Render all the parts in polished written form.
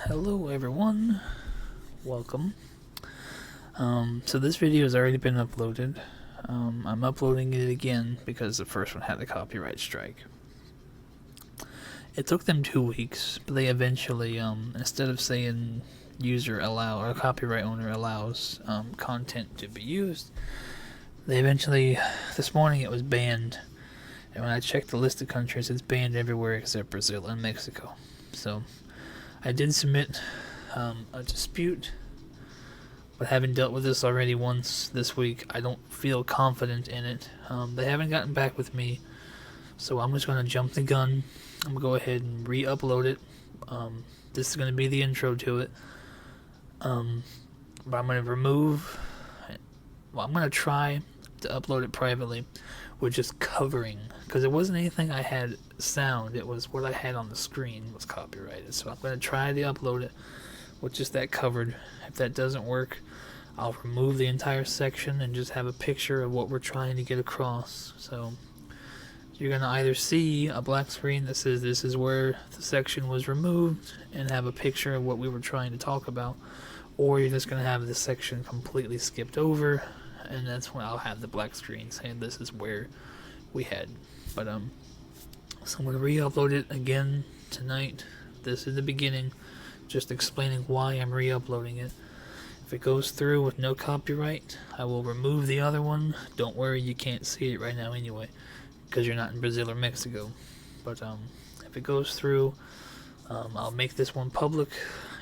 Hello everyone, welcome. So this video has already been uploaded. I'm uploading it again because the first one had a copyright strike. It took them 2 weeks, but they eventually, instead of saying user allow or copyright owner allows content to be used, they eventually, this morning it was banned. And when I checked the list of countries, it's banned everywhere except Brazil and Mexico. So I did submit a dispute, but having dealt with this already once this week, I don't feel confident in it. They haven't gotten back with me, so I'm just going to jump the gun. I'm going to go ahead and re-upload it. This is going to be the intro to it. But I'm going to remove... Well, I'm going to try to upload it privately with just covering, because it wasn't anything I had sound, it was what I had on the screen was copyrighted. So I'm going to try to upload it with just that covered. If that doesn't work, I'll remove the entire section and just have a picture of what we're trying to get across. So you're going to either see a black screen that says this is where the section was removed and have a picture of what we were trying to talk about, or you're just going to have this section completely skipped over, and that's when I'll have the black screen saying this is where we had. But so I'm going to re-upload it again tonight. This is the beginning, just explaining why I'm re-uploading it. If it goes through with no copyright, I will remove the other one. Don't worry, you can't see it right now anyway, because you're not in Brazil or Mexico. But if it goes through, I'll make this one public,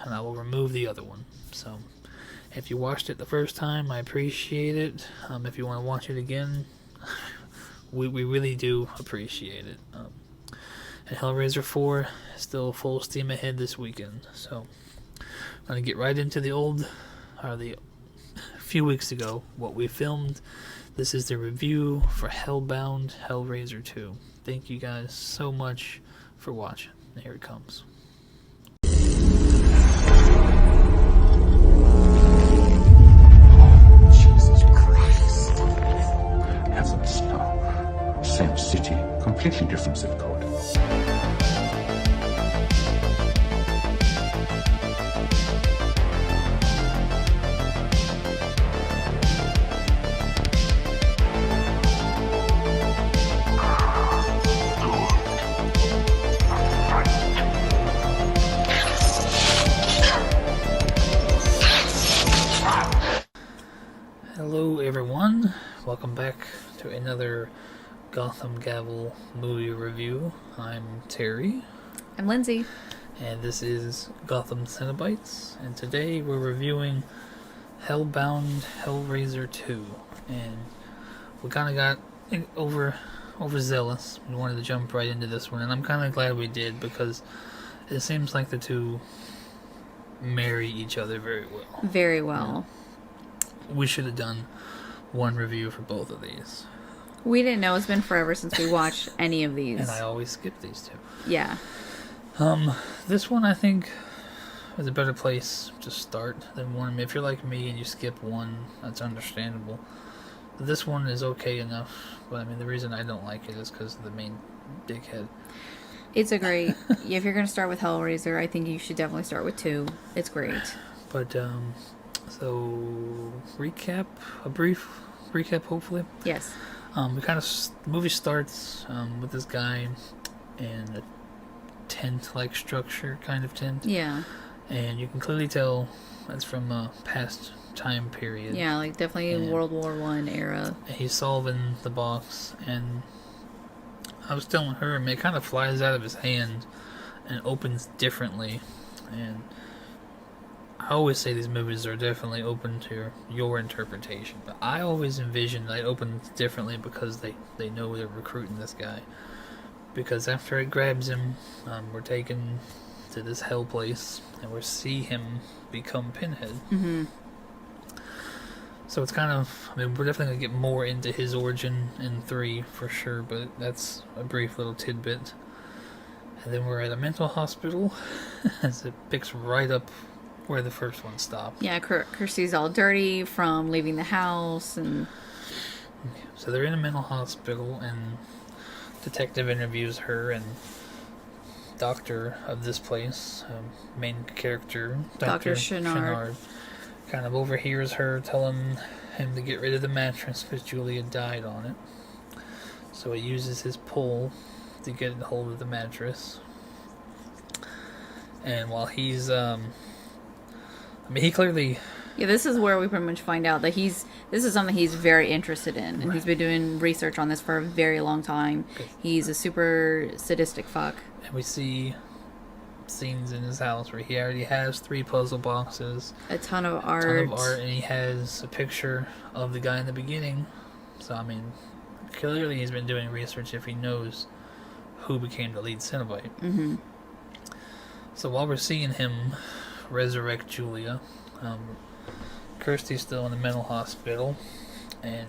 and I will remove the other one. So if you watched it the first time, I appreciate it. If you want to watch it again, we really do appreciate it. And Hellraiser 4 is still full steam ahead this weekend. So I'm going to get right into the few weeks ago, what we filmed. This is the review for Hellbound, Hellraiser 2. Thank you guys so much for watching. Here it comes. Same city, completely different zip code. Hello everyone, welcome back to another Gotham Gavel movie review. I'm Terry. I'm Lindsay. And this is Gotham Cenobites. And today we're reviewing Hellbound, Hellraiser 2. And we kind of got overzealous. We wanted to jump right into this one. And I'm kind of glad we did, because it seems like the two marry each other very well. Very well. We should have done one review for both of these. We didn't know. It's been forever since we watched any of these. And I always skip these two. Yeah. This one I think is a better place to start than one. I mean, if you're like me and you skip one, that's understandable. But this one is okay enough. But I mean, the reason I don't like it is because of the main dickhead. It's a great... If you're going to start with Hellraiser, I think you should definitely start with 2. It's great. But, so, a brief recap, hopefully. Yes. The movie starts with this guy in a tent-like structure, kind of tent. Yeah. And you can clearly tell that's from a past time period. Yeah, like definitely World War I era. He's solving the box, and I was telling her, I mean, it kind of flies out of his hand and opens differently. And I always say these movies are definitely open to your interpretation, but I always envision that it opens differently because they know they're recruiting this guy. Because after it grabs him, we're taken to this hell place, and we see him become Pinhead. Mm-hmm. So it's kind of, I mean, we're definitely going to get more into his origin in 3 for sure, but that's a brief little tidbit. And then we're at a mental hospital, as it picks right up where the first one stopped. Yeah, Kirsty's all dirty from leaving the house, and... So they're in a mental hospital, and detective interviews her, and doctor of this place, main character, Dr. Chenard. kind of overhears her telling him to get rid of the mattress because Julia died on it. So he uses his pole to get a hold of the mattress. And while he's, he clearly... Yeah, this is where we pretty much find out that this is something he's very interested in. And he's been doing research on this for a very long time. He's a super sadistic fuck. And we see scenes in his house where he already has 3 puzzle boxes. A ton of art. And he has a picture of the guy in the beginning. So, clearly he's been doing research if he knows who became the lead Cenobite. Mm-hmm. So while we're seeing him resurrect Julia, Kirsty's still in the mental hospital and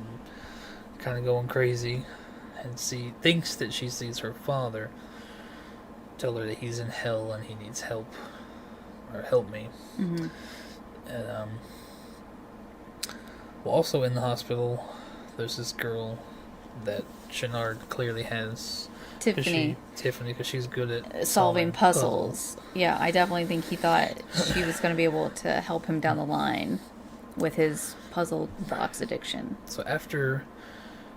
kind of going crazy, and thinks that she sees her father tell her that he's in hell and he needs help, or help me. Mm-hmm. And also in the hospital, there's this girl that Chenard clearly has. Tiffany, because she's good at solving puzzles. Yeah, I definitely think he thought she was going to be able to help him down the line with his puzzle box addiction. So after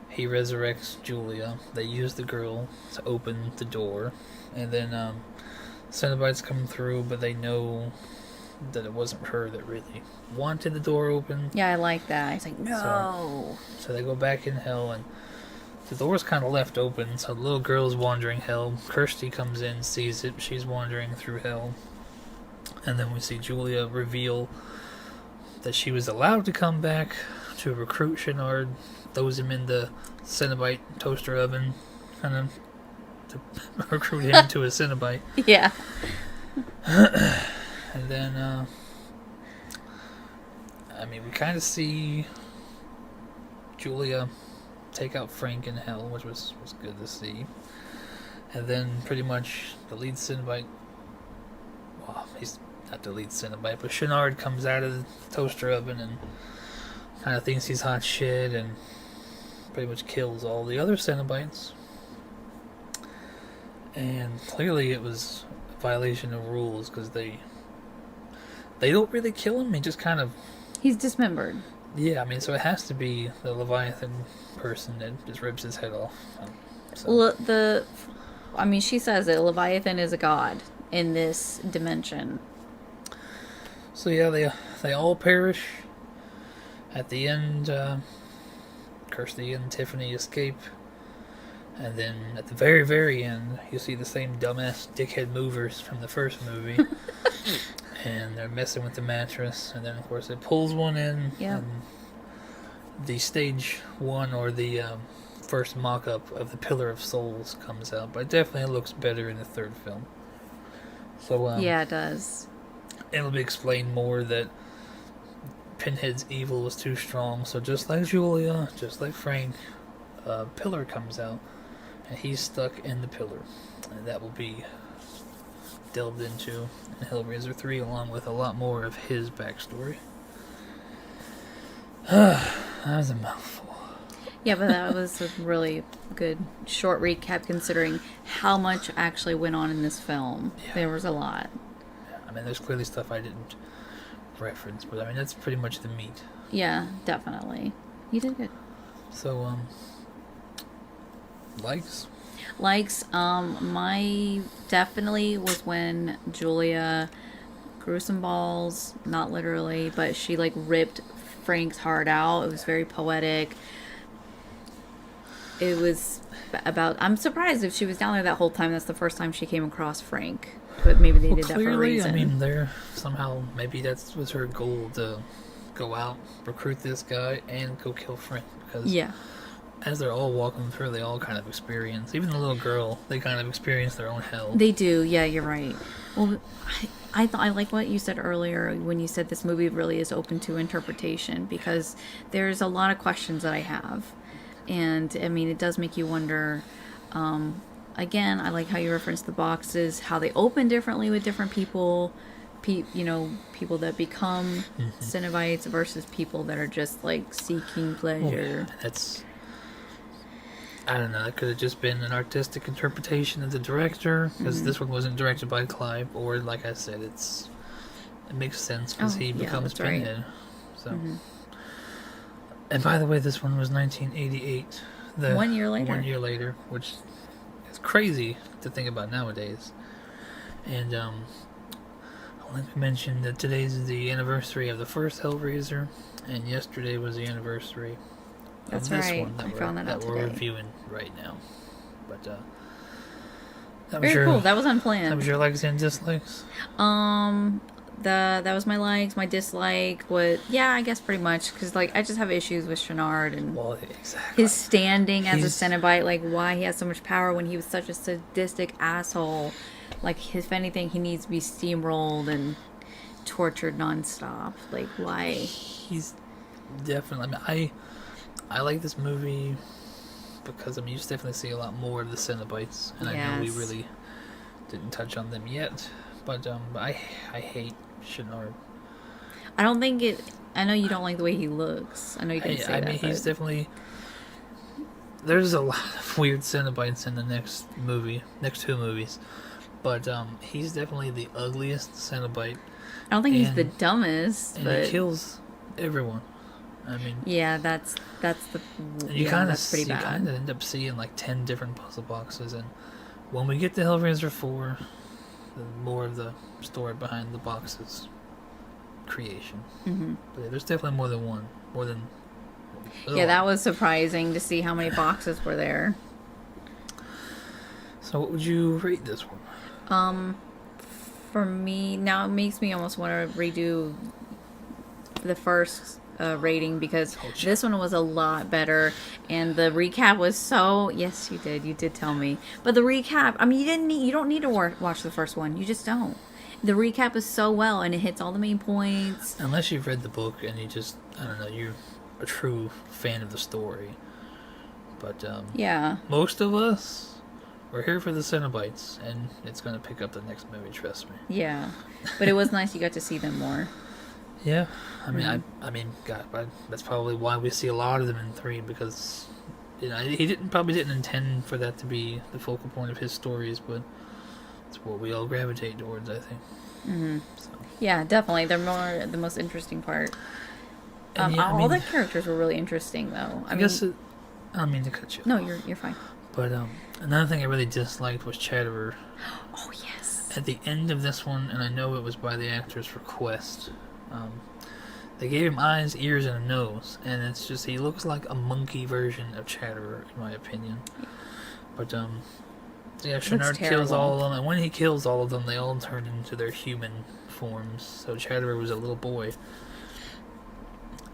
he resurrects Julia, they use the girl to open the door, and then Cenobites come through, but they know that it wasn't her that really wanted the door open. Yeah, I like that. He's like, no. So they go back in hell, and the door's kind of left open, so the little girl's wandering hell. Kirsty comes in, sees it. She's wandering through hell. And then we see Julia reveal that she was allowed to come back to recruit Chenard, throws him in the Cenobite toaster oven, kind of to recruit him to a Cenobite. Yeah. And then, we kind of see Julia take out Frank in hell, which was good to see. And then pretty much the lead Cenobite, well, he's not the lead Cenobite, but Chenard comes out of the toaster oven and kind of thinks he's hot shit and pretty much kills all the other Cenobites. And clearly it was a violation of rules because they don't really kill him, he just kind of... He's dismembered. Yeah, so it has to be the Leviathan person that just rips his head off. She says that Leviathan is a god in this dimension. So yeah, they all perish. At the end, Kirsty and Tiffany escape. And then at the very, very end, you see the same dumbass dickhead movers from the first movie. And they're messing with the mattress, and then of course it pulls one in, and the stage 1 or the first mock-up of the Pillar of Souls comes out, but it definitely looks better in the third film. So yeah, it does. It'll be explained more that Pinhead's evil was too strong, so just like Julia, just like Frank, Pillar comes out, and he's stuck in the pillar, and that will be delved into in Hellraiser 3, along with a lot more of his backstory. That was a mouthful. Yeah, but that was a really good short recap considering how much actually went on in this film. Yeah. There was a lot. Yeah, there's clearly stuff I didn't reference, but that's pretty much the meat. Yeah, definitely. You did good. So, likes? My definitely was when Julia grew some balls, not literally, but she ripped Frank's heart out. It was very poetic. It was about, I'm surprised if she was down there that whole time. That's the first time she came across Frank, but maybe they did that for a reason. They're somehow, maybe that was her goal, to go out, recruit this guy, and go kill Frank, because as they're all walking through, they all kind of experience, even the little girl, they kind of experience their own hell. They do, yeah, you're right. Well, I like what you said earlier when you said this movie really is open to interpretation, because there's a lot of questions that I have. And, it does make you wonder. Again, I like how you referenced the boxes, how they open differently with different people. People that become Cenobites versus people that are just, seeking pleasure. That's... I don't know. That could have just been an artistic interpretation of the director, because this one wasn't directed by Clive, or like I said, it makes sense because he becomes that's right. Pinhead. So, and by the way, this one was 1988. 1 year later. 1 year later, which is crazy to think about nowadays. And I want to mention that today's the anniversary of the first Hellraiser, and yesterday was the anniversary That's of this right. one I found that out we're today. reviewing right now. But that was Very cool. That was That unplanned. was your likes and dislikes. That was my likes, my dislike. Yeah, I guess pretty much because like I just have issues with Shenard and Well, exactly. his standing as He's- a Cenobite. Like why he has so much power when he was such a sadistic asshole. Like if anything, he needs to be steamrolled and tortured nonstop. Like why? He's definitely. I mean, I like this movie because you just definitely see a lot more of the Cenobites, and I know we Yes. really didn't touch on them yet. But I hate Shenard. I don't think it. I know you don't like the way he looks. I know you didn't say I that. mean, he's but definitely. There's a lot of weird Cenobites in the next two movies, but he's definitely the ugliest Cenobite, I don't think he's the and- dumbest. and But he kills everyone. I mean, yeah, that's the. and you yeah, kind of that's pretty bad. end up seeing like 10 different puzzle boxes, and when we get to Hellraiser 4, the more of the story behind the boxes creation. Mm-hmm. But yeah, there's definitely more than one. Yeah, that was surprising to see how many boxes were there. So what would you rate this one? For me, now it makes me almost want to redo the first rating because this one was a lot better, and the recap was so. Yes, you did tell me. But the recap, I mean, you don't need to watch the first one. You just don't. The recap is so well, and it hits all the main points. Unless you've read the book and I don't know, you're a true fan of the story. But Yeah. most of us, we're here for the Cenobites, and it's going to pick up the next movie, trust me. Yeah. But it was nice you got to see them more. Yeah, I mean, I mean, God, that's probably why we see a lot of them in 3, because he probably didn't intend for that to be the focal point of his stories, but it's what we all gravitate towards, I think. Mm-hmm. So, Yeah, definitely. They're the most interesting part. and yeah, I All mean, the characters were really interesting, though. I guess I don't mean to cut you. No, you're fine. But another thing I really disliked was Chatterer. Oh yes. At the end of this one, and I know it was by the actor's request, they gave him eyes, ears, and a nose, and it's just he looks like a monkey version of Chatterer, in my opinion. But yeah, Shenard kills terrible. all of them, and when he kills all of them, they all turn into their human forms. So Chatterer was a little boy,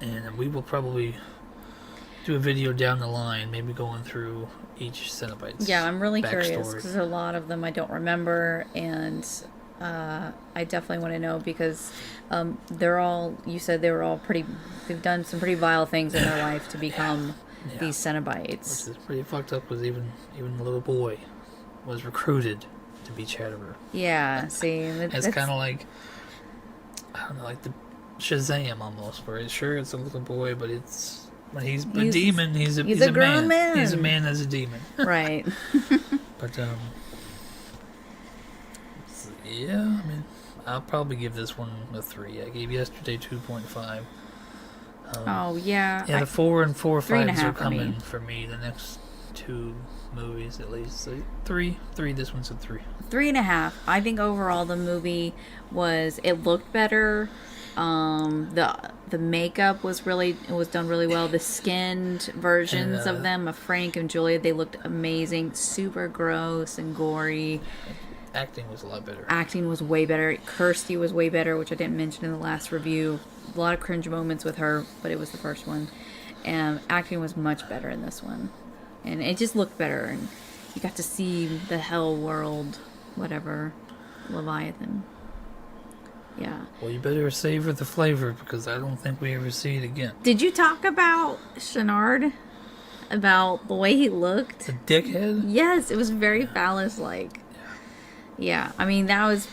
and we will probably do a video down the line, maybe going through each Cenobite's Yeah, I'm really curious backstory. because a lot of them I don't remember, and I definitely want to know because they're all. You said they were all pretty. They've done some pretty vile things in their life to become Yeah. these Cenobites. Which is pretty fucked up. Was even the little boy was recruited to be Chatterer. Yeah, see, It's kind of like, I don't know, like the Shazam almost, where it's a little boy, but it's when he's a demon. He's a grown man. He's a man as a demon. right. But yeah, I mean, I'll probably give this one a 3. I gave yesterday 2.5. Oh yeah. Yeah, the 4 and 4 3.5 5s are for me. coming for me. The next 2 movies, at least. So 3. This one's a 3. 3.5. I think overall the movie it looked better. The makeup was done really well. The skinned versions And, of them, of Frank and Julia, they looked amazing. Super gross and gory. Acting was a lot better. Acting was way better. Kirsty was way better, which I didn't mention in the last review. A lot of cringe moments with her, but it was the first one. And acting was much better in this one. And it just looked better. And you got to see the hell world, whatever, Leviathan. Yeah. Well, you better savor the flavor, because I don't think we ever see it again. Did you talk about Shenard? About the way he looked? The dickhead? Yes, it was very phallus-like. Yeah, I mean, that was...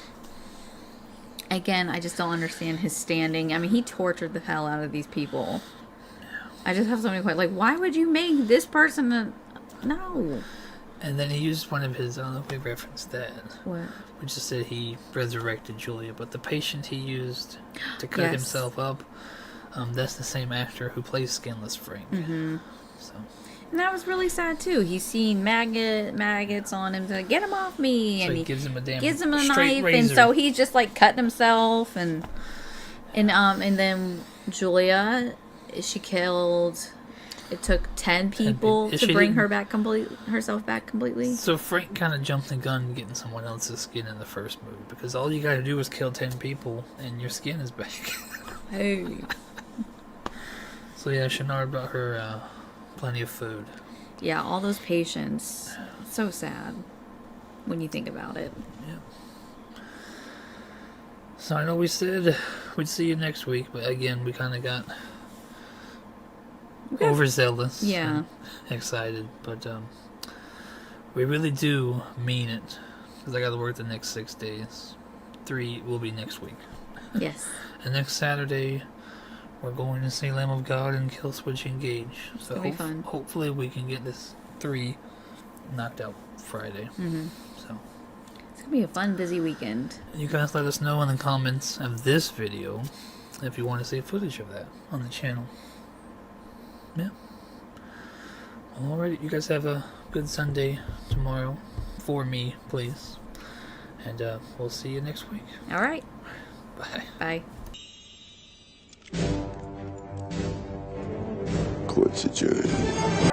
Again, I just don't understand his standing. I mean, he tortured the hell out of these people. I just have so many questions. Like, why would you make this person No. And then he used one of his, I don't know if we referenced that. What? We just said he resurrected Julia, but the patient he used to cut Yes. himself up, that's the same actor who plays Skinless Frank. Mm-hmm. So, And that was really sad too. He's seen maggots on him to get him off me, so and he gives him a knife, razor. and so he's just like cutting himself, and then Julia, she killed. It took 10 people to bring herself back completely. So Frank kind of jumped the gun getting someone else's skin in the first movie, because all you gotta do is kill 10 people and your skin is back. Hey. So yeah, Shannara brought her plenty of food. Yeah, all those patients. It's so sad when you think about it. Yeah. So I know we said we'd see you next week, but again, we kind of got overzealous. Yeah. And excited, but we really do mean it, because I got to work the next 6 days. 3 will be next week. Yes. And next Saturday, we're going to see Lamb of God and Killswitch Engage. So gonna be fun. Hopefully we can get this 3 knocked out Friday. Mm-hmm. So It's gonna be a fun, busy weekend. you guys let us know in the comments of this video if you want to see footage of that on the channel. Yeah. Well, alright, you guys have a good Sunday tomorrow. For me, please. And we'll see you next week. All right. Bye. Bye. Court's adjourned.